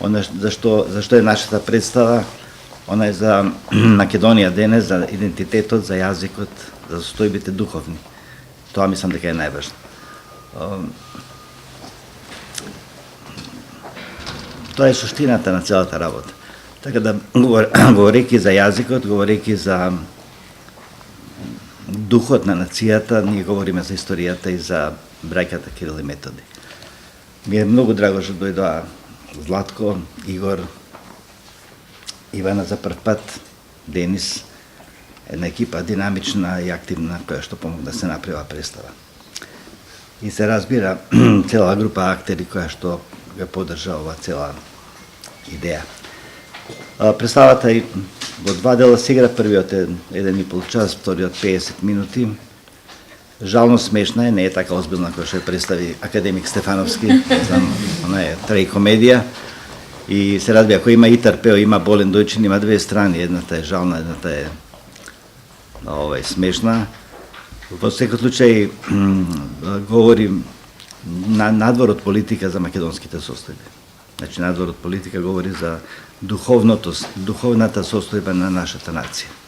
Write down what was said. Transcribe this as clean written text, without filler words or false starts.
зашто е нашата представа, она е за Македонија денес, за идентитетот, за јазикот, за состојбите духовни. Тоа мислам дека е најважно. Тоа е суштината на целата работа. Така да, говорејќи за јазикот, говорејќи за духот на нацијата, ние говориме за историјата и за браќата Кирил и Методи. Ми е многу драго што дојдоа Златко, Игор, Ивана за прв пат, Денис, една екипа динамична и активна која што помогна да се направи представа. И се разбира цела група актери која што го поддржа ова цела идеја. Представата и во два дела се игра, првиот е 1,5 час, вториот 50 минути. Жално смешна е, не е така озбилна која што ја представи академик Стефановски, она е трајкомедија. И се разбира, ако има и трпео, има болен дојчин, има две страни, едната е жална, едната е смешна. Во секој случај говори надвор од политика за македонските состојби. Значи, надвор од политика говори за духовната состојба на нашата нација.